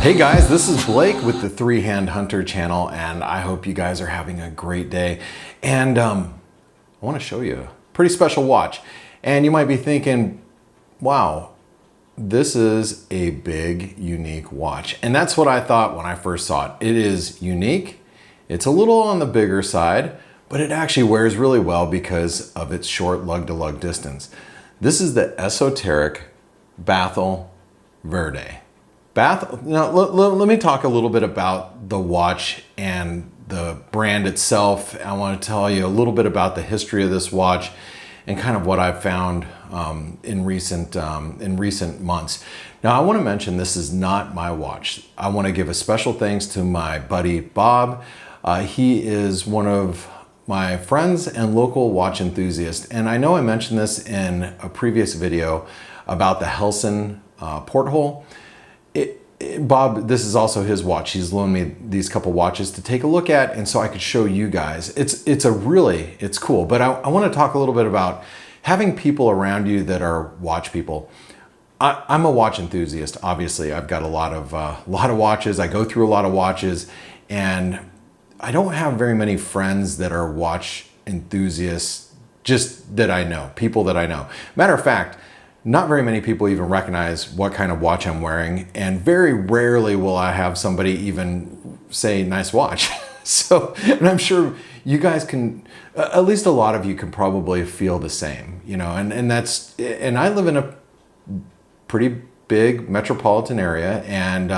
Hey guys, this is Blake with the Three Hand Hunter channel, and I hope you guys are having a great day. And I want to show you a pretty special watch. And you might be thinking, wow, this is a big, unique watch. And that's what I thought when I first saw it. It is unique. It's a little on the bigger side, but it actually wears really well because of its short lug-to-lug distance. This is the Esoteric Bathyal Verde. Now, let me talk a little bit about the watch and the brand itself. I want to tell you a little bit about the history of this watch and kind of what I've found in recent months. Now, I want to mention this is not my watch. I want to give a special thanks to my buddy Bob. He is one of my friends and local watch enthusiast. And I know I mentioned this in a previous video about the Helson porthole. Bob, this is also his watch. He's loaned me these couple watches to take a look at, and so I could show you guys. It's cool. But I want to talk a little bit about having people around you that are watch people. I'm a watch enthusiast. Obviously, I've got a lot of watches. I go through a lot of watches, and I don't have very many friends that are watch enthusiasts. Just that I know, people that I know. Matter of fact, not very many people even recognize what kind of watch I'm wearing, and very rarely will I have somebody even say nice watch. So, and I'm sure you guys can, at least a lot of you can probably feel the same, you know, and I live in a pretty big metropolitan area, and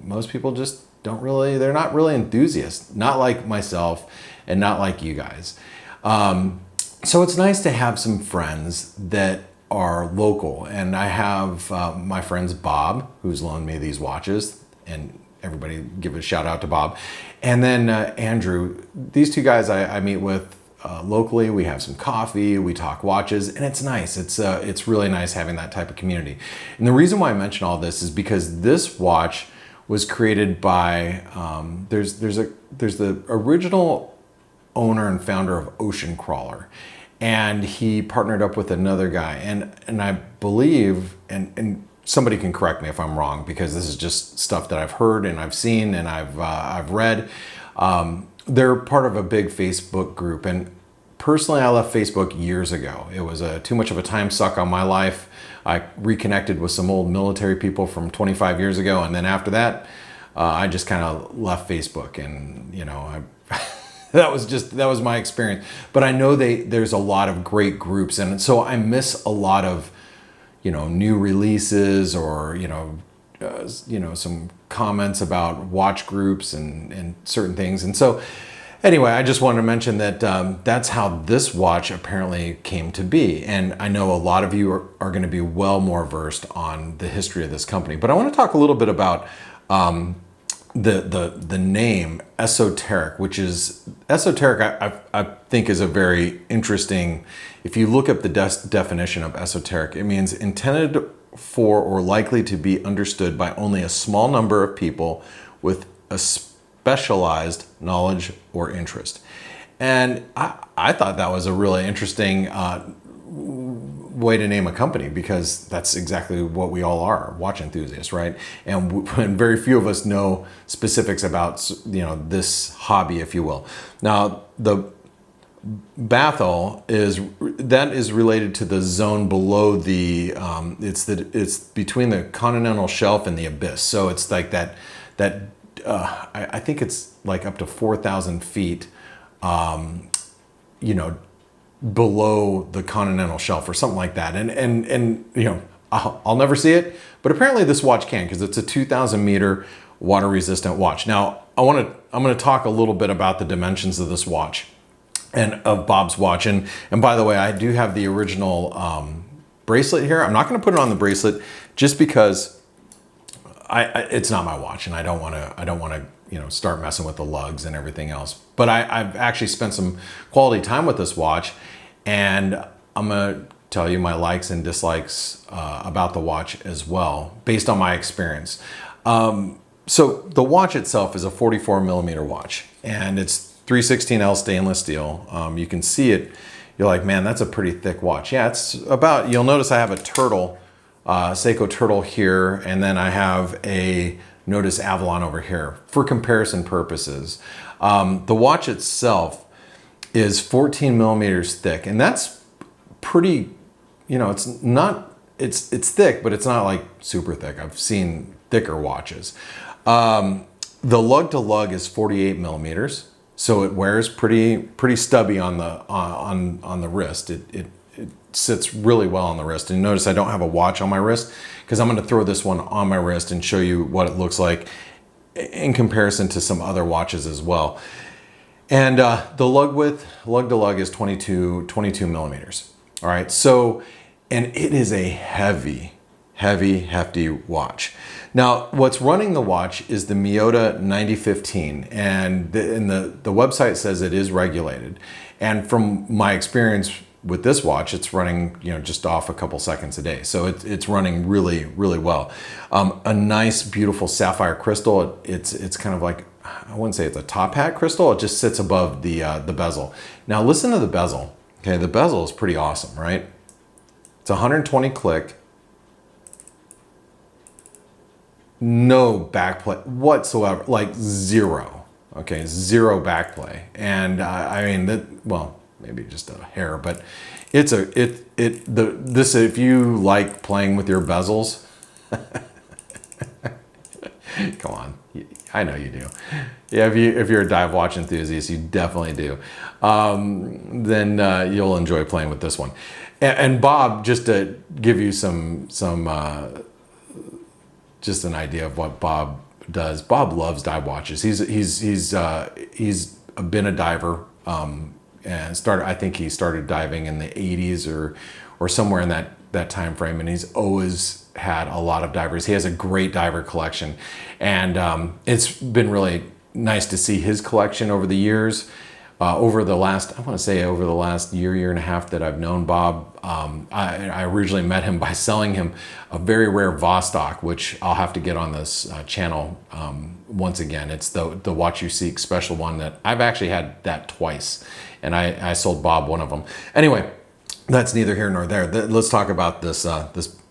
most people just they're not really enthusiasts, not like myself and not like you guys. So it's nice to have some friends that are local, and I have my friends Bob, who's loaned me these watches, and everybody give a shout out to Bob, and then Andrew. These two guys I meet with locally. We have some coffee, we talk watches, and it's nice. It's really nice having that type of community. And the reason why I mention all this is because this watch was created by there's the original owner and founder of Ocean Crawler. And he partnered up with another guy, and I believe, and somebody can correct me if I'm wrong, because this is just stuff that I've heard and I've seen and I've read. They're part of a big Facebook group, and personally, I left Facebook years ago. It was too much of a time suck on my life. I reconnected with some old military people from 25 years ago, and then after that, I just kind of left Facebook, and you know, that was my experience. But I know there's a lot of great groups, and so I miss a lot of, you know, new releases, or some comments about watch groups and certain things. And so anyway, I just wanted to mention that that's how this watch apparently came to be. And I know a lot of you are going to be well more versed on the history of this company. But I want to talk a little bit about the name Esoteric, which is esoteric. I think is a very interesting. If you look up the definition of esoteric, it means intended for or likely to be understood by only a small number of people with a specialized knowledge or interest. And I thought that was a really interesting way to name a company, because that's exactly what we all are, watch enthusiasts, right? And very few of us know specifics about, you know, this hobby, if you will. Now, the Bathyal is related to the zone below the it's between the continental shelf and the abyss. So it's like that I think it's like up to 4,000 feet, you know, below the continental shelf or something like that. And you know, I'll never see it, but apparently this watch can, because it's a 2,000 meter water resistant watch. Now I'm going to talk a little bit about the dimensions of this watch and of Bob's watch. And by the way, I do have the original bracelet here. I'm not going to put it on the bracelet just because it's not my watch, and I don't want to you know, start messing with the lugs and everything else. But I've actually spent some quality time with this watch, and I'm gonna tell you my likes and dislikes about the watch as well, based on my experience. So the watch itself is a 44 millimeter watch, and it's 316L stainless steel. You can see it. You're like, man, that's a pretty thick watch. Yeah, it's you'll notice I have a turtle, Seiko turtle here, and then I have a notice Avalon over here for comparison purposes. The watch itself is 14 millimeters thick, and that's pretty, it's not, it's thick, but it's not like super thick. I've seen thicker watches. The lug to lug is 48 millimeters, so it wears pretty stubby on the wrist. It sits really well on the wrist. And notice I don't have a watch on my wrist because I'm going to throw this one on my wrist and show you what it looks like in comparison to some other watches as well. And the lug width, lug to lug, is 22 millimeters. All right, so, and it is a hefty watch. Now, what's running the watch is the Miyota 9015, and the website says it is regulated. And from my experience with this watch, it's running, just off a couple seconds a day. So it's running really well. A nice, beautiful sapphire crystal. It's kind of like, I wouldn't say it's a top hat crystal. It just sits above the bezel. Now listen to the bezel. Okay, the bezel is pretty awesome, right? It's 120 click. No backplay whatsoever, like zero. Okay, zero backplay. And I mean, well, maybe just a hair, but it's this, if you like playing with your bezels, come on, I know you do. Yeah, if you're a dive watch enthusiast, you definitely do. Then you'll enjoy playing with this one. And Bob, just to give you some just an idea of what Bob does. Bob loves dive watches. He's been a diver. And I think he started diving in the 80s or somewhere in that time frame, and he's always had a lot of divers. He has a great diver collection, and it's been really nice to see his collection over the years. Over the last year and a half that I've known Bob, I originally met him by selling him a very rare Vostok, which I'll have to get on this channel once again. It's the Watch You Seek special one that I've actually had that twice, and I sold Bob one of them. Anyway, that's neither here nor there. Let's talk about the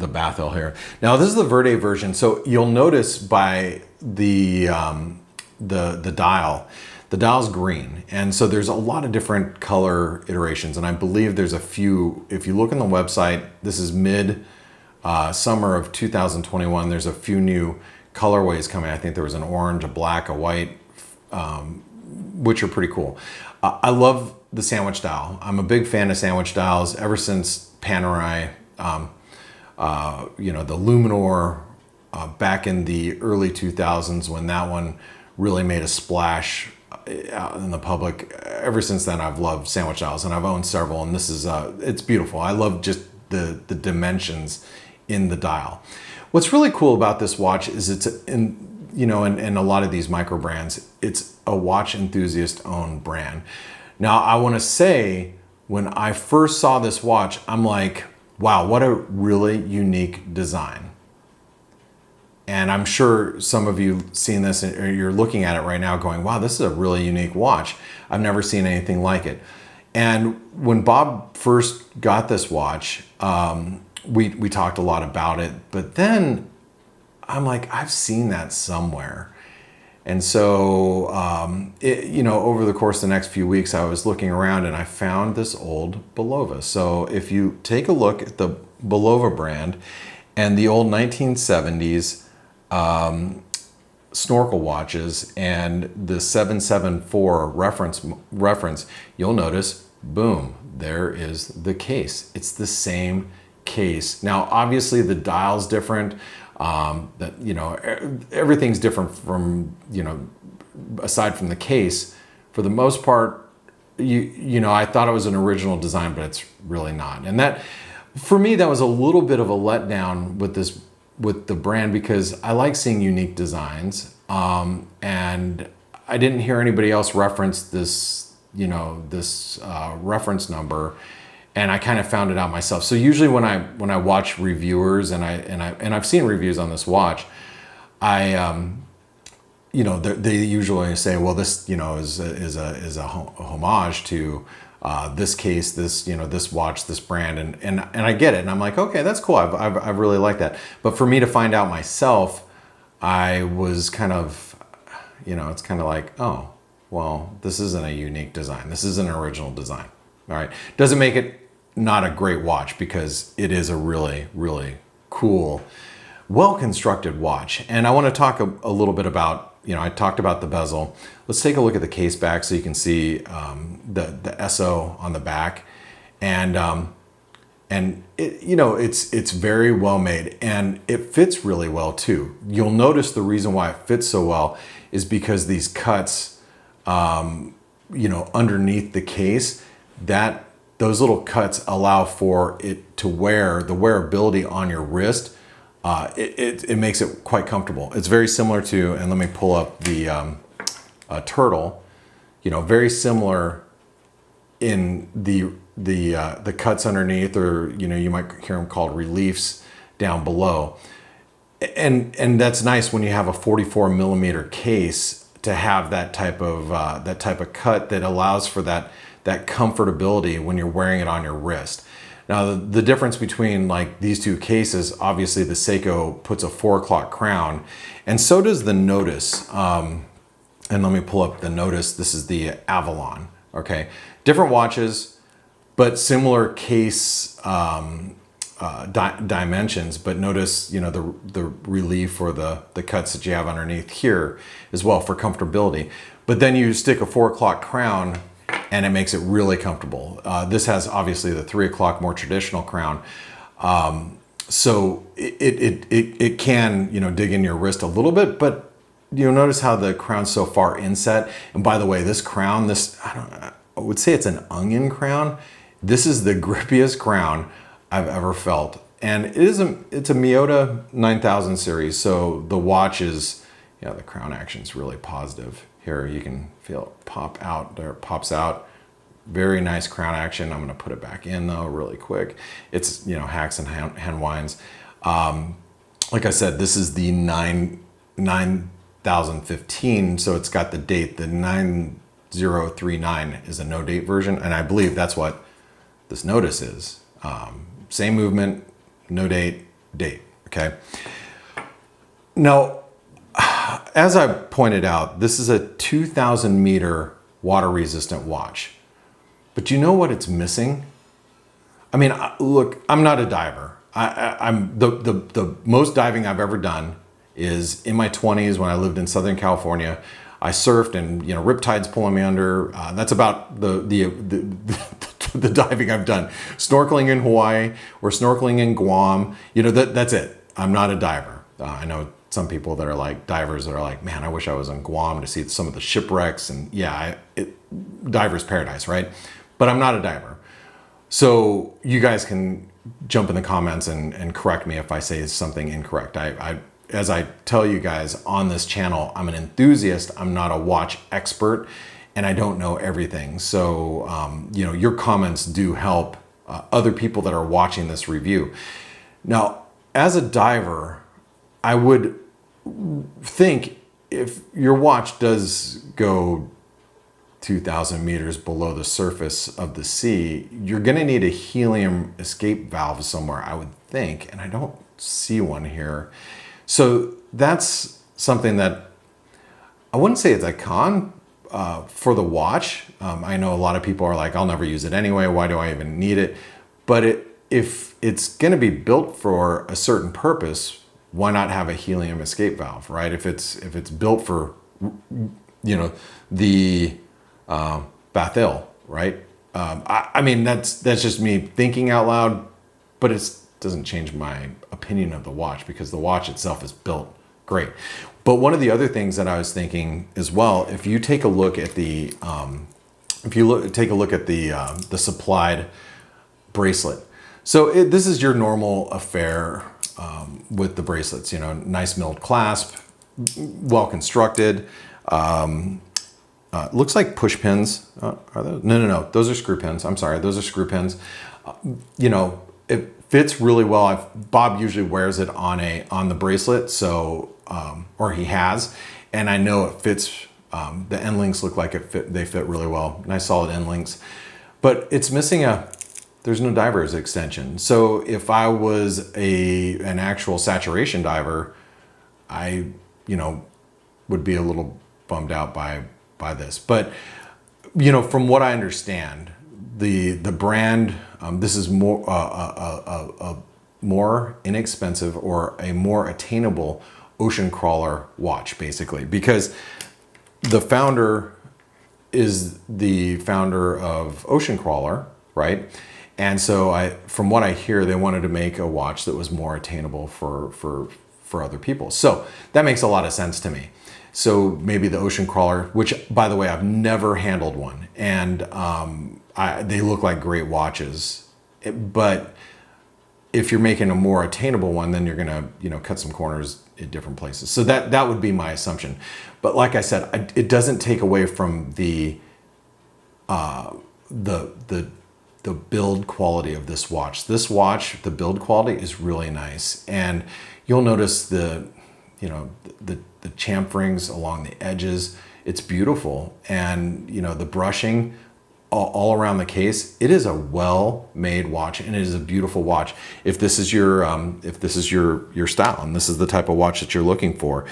Bathyal here. Now this is the Verde version, so you'll notice by the dial. The dial's green, and so there's a lot of different color iterations, and I believe there's a few. If you look on the website, this is summer of 2021. There's a few new colorways coming. I think there was an orange, a black, a white, which are pretty cool. I love the sandwich dial. I'm a big fan of sandwich dials ever since Panerai, the Luminor, back in the early 2000s when that one really made a splash out in the public. Ever since then, I've loved sandwich dials, and I've owned several, and this is it's beautiful. I love just the dimensions in the dial. What's really cool about this watch is it's in a lot of these micro brands, it's a watch enthusiast owned brand. Now I want to say, when I first saw this watch, I'm like, wow, what a really unique design. And I'm sure some of you seen this, or you're looking at it right now going, wow, this is a really unique watch. I've never seen anything like it. And when Bob first got this watch, we talked a lot about it, but then I'm like, I've seen that somewhere. And so, over the course of the next few weeks, I was looking around and I found this old Bulova. So if you take a look at the Bulova brand and the old 1970s snorkel watches and the 774 reference, you'll notice, boom, there is the case. It's the same case. Now, obviously the dial's different. Everything's different from, aside from the case. For the most part, I thought it was an original design, but it's really not. And that, for me, that was a little bit of a letdown with the brand, because I like seeing unique designs. And I didn't hear anybody else reference this, reference number. And I kind of found it out myself. So usually when I watch reviewers and I've seen reviews on this watch, they usually say, well, this is a homage to this case, this watch, this brand, and I get it, and I'm like, okay, that's cool. I've really liked that. But for me to find out myself, I was kind of, it's kind of like, oh, well, this isn't a unique design. This is an original design. All right. Doesn't make it not a great watch, because it is a really, really cool, well-constructed watch. And I want to talk a little bit about, I talked about the bezel. Let's take a look at the case back so you can see the SO on the back. And it, it's very well made, and it fits really well too. You'll notice the reason why it fits so well is because these cuts, underneath the case, those little cuts allow for it to the wearability on your wrist. It makes it quite comfortable. It's very similar to, and let me pull up the Turtle, very similar in the cuts underneath, or you might hear them called reliefs down below, and that's nice when you have a 44 millimeter case to have that type of cut that allows for that comfortability when you're wearing it on your wrist. Now the difference between like these two cases, obviously the Seiko puts a 4 o'clock crown, and so does the Notice. And let me pull up the Notice. This is the Avalon. Okay, different watches, but similar case dimensions. But notice, the relief or the cuts that you have underneath here as well for comfortability. But then you stick a 4 o'clock crown, and it makes it really comfortable. This has obviously the 3 o'clock more traditional crown. So it can, dig in your wrist a little bit, but you'll notice how the crown's so far inset. And by the way, this crown, I would say it's an onion crown. This is the grippiest crown I've ever felt. And it's a Miyota 9000 series. So the watch is, the crown action is really positive. Here you can feel it pop out. There it pops out. Very nice crown action. I'm going to put it back in though really quick. It's, hacks and hand winds. Like I said, this is the 9015, so it's got the date. The 9039 is a no date version, and I believe that's what this Notice is. Same movement, no date, date. Okay. Now, as I pointed out, this is a 2,000 meter water resistant watch. But you know what it's missing? I mean, look, I'm not a diver. I'm the most diving I've ever done is in my 20s when I lived in Southern California. I surfed, and riptides pulling me under. That's about the diving I've done. Snorkeling in Hawaii or snorkeling in Guam. That's it. I'm not a diver. I know some people that are like divers that are like, man, I wish I was in Guam to see some of the shipwrecks, and diver's paradise, right? But I'm not a diver. So you guys can jump in the comments and correct me if I say something incorrect. As I tell you guys on this channel, I'm an enthusiast. I'm not a watch expert, and I don't know everything. So, your comments do help other people that are watching this review. Now, as a diver, I would think if your watch does go 2,000 meters below the surface of the sea, you're going to need a helium escape valve somewhere, I would think, and I don't see one here. So that's something that I wouldn't say it's a con for the watch. I know a lot of people are like, I'll never use it anyway. Why do I even need it? But if it's going to be built for a certain purpose, why not have a helium escape valve, right? If it's built for, the Bathyal, right? I mean, that's just me thinking out loud, but it doesn't change my opinion of the watch because the watch itself is built great. But one of the other things that I was thinking as well, if you take a look at the the supplied bracelet. So this is your normal affair with the bracelets. Nice milled clasp, well constructed. Looks like push pins. Are those? No. Those are screw pins. I'm sorry. Those are screw pins. It fits really well. Bob usually wears it on the bracelet, so or he has, and I know it fits. The end links look like they fit really well. Nice solid end links, but it's missing there's no diver's extension. So if I was an actual saturation diver, I you know, would be a little bummed out by this. But, you know, from what I understand, the brand, this is more a more inexpensive or a more attainable ocean crawler watch, basically, because the founder is the founder of Ocean Crawler, right? And so from what I hear, they wanted to make a watch that was more attainable for other people. So that makes a lot of sense to me. So maybe the Ocean Crawler, which, by the way, I've never handled one, and they look like great watches. But if you're making a more attainable one, then you're gonna, you know, cut some corners in different places. So that would be my assumption. But like I said, it doesn't take away from the build quality of this watch. This watch, the build quality is really nice, and you'll notice the chamferings along the edges. It's beautiful, and you know, the brushing all around the case. It is a well-made watch, and it is a beautiful watch. If this is your style, and this is the type of watch that you're looking for,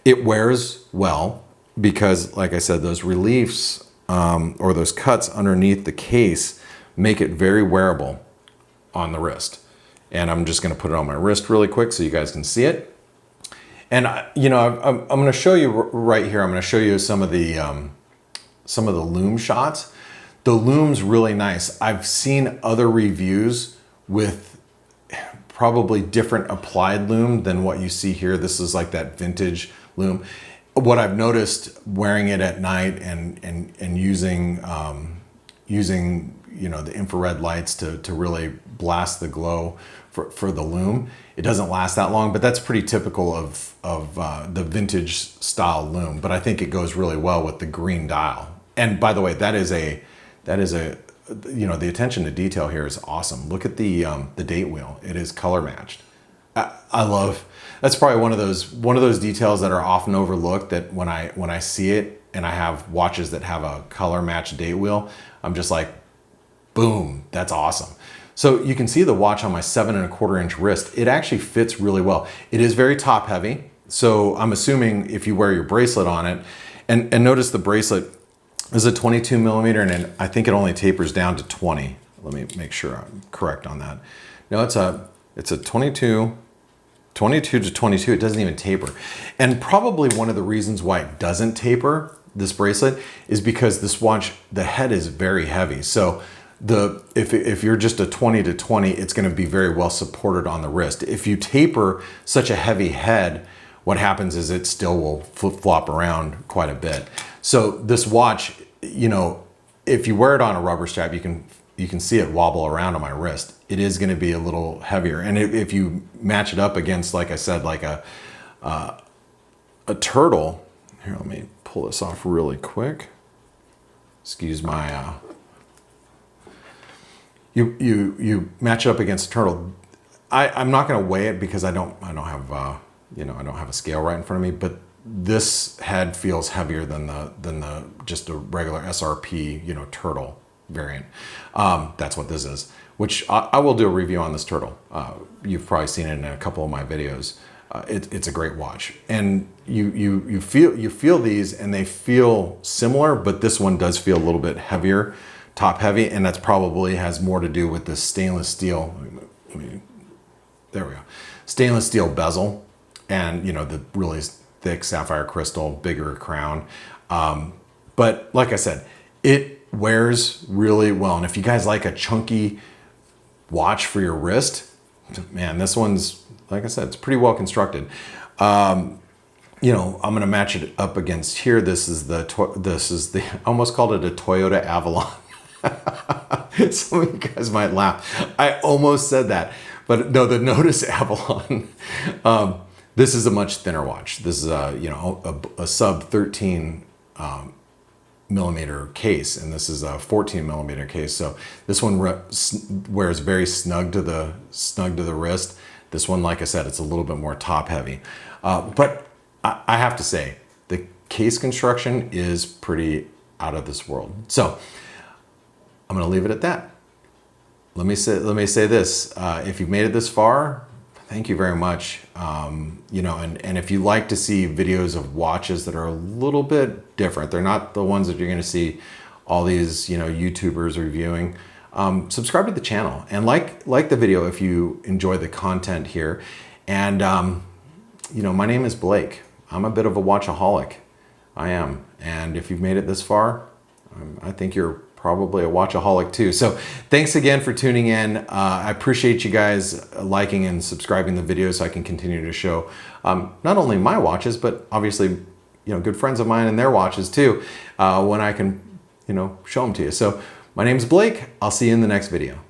it wears well because, like I said, those reliefs or those cuts underneath the case make it very wearable on the wrist. And I'm just going to put it on my wrist really quick so you guys can see it. And you know, I'm going to show you right here. I'm going to show you some of the lume shots. The lume's really nice. I've seen other reviews with probably different applied lume than what you see here. This is like that vintage lume. What I've noticed wearing it at night and using you know, the infrared lights to really blast the glow for the lume, it doesn't last that long, but that's pretty typical of the vintage style lume. But I think it goes really well with the green dial. And by the way, that is a you know, the attention to detail here is awesome. Look at the date wheel. It is color matched. I love, that's probably one of those details that are often overlooked, that when I see it and I have watches that have a color matched date wheel, I'm just like, boom, that's awesome. So you can see the watch on my 7¼ inch wrist. It actually fits really well. It is very top heavy. So I'm assuming if you wear your bracelet on it, and notice the bracelet is a 22 millimeter, and I think it only tapers down to 20. Let me make sure I'm correct on that. No, it's a 22 to 22. It doesn't even taper. And probably one of the reasons why it doesn't taper, this bracelet, is because this watch, the head is very heavy. So if you're just a 20 to 20, it's going to be very well supported on the wrist. If you taper such a heavy head, what happens is it still will flip-flop around quite a bit. So this watch, you know, if you wear it on a rubber strap, you can see it wobble around on my wrist. It is going to be a little heavier. And if you match it up against, like I said, like a turtle, here, let me pull this off really quick. Excuse my, you match it up against a turtle. I'm not going to weigh it because I don't have you know, I don't have a scale right in front of me, but this head feels heavier than the just a regular SRP, you know, turtle variant. That's what this is, which I will do a review on this turtle. You've probably seen it in a couple of my videos. It's a great watch, and you feel these and they feel similar, but this one does feel a little bit heavier, top heavy, and that's probably has more to do with the stainless steel. There we go, stainless steel bezel, and you know, the really thick sapphire crystal, bigger crown. But like I said, it wears really well. And if you guys like a chunky watch for your wrist, man, this one's, like I said, it's pretty well constructed. You know, I'm gonna match it up against here. This is the I almost called it a Toyota Avalon. Some of you guys might laugh. I almost said that, but no, the Notice Avalon. This is a much thinner watch. This is you know, a sub 13 millimeter case, and this is a 14 millimeter case. So this one wears very snug to the wrist. This one, like I said, it's a little bit more top heavy. But I have to say, the case construction is pretty out of this world. So I'm gonna leave it at that. Let me say this, if you've made it this far, Thank you very much. You know, and if you like to see videos of watches that are a little bit different, they're not the ones that you're going to see all these, you know, YouTubers reviewing. Subscribe to the channel and like the video if you enjoy the content here. And you know, my name is Blake. I'm a bit of a watchaholic. I am. And if you've made it this far, I think you're probably a watchaholic too. So thanks again for tuning in. I appreciate you guys liking and subscribing the video so I can continue to show not only my watches, but obviously, you know, good friends of mine and their watches too, when I can, you know, show them to you. So my name's Blake. I'll see you in the next video.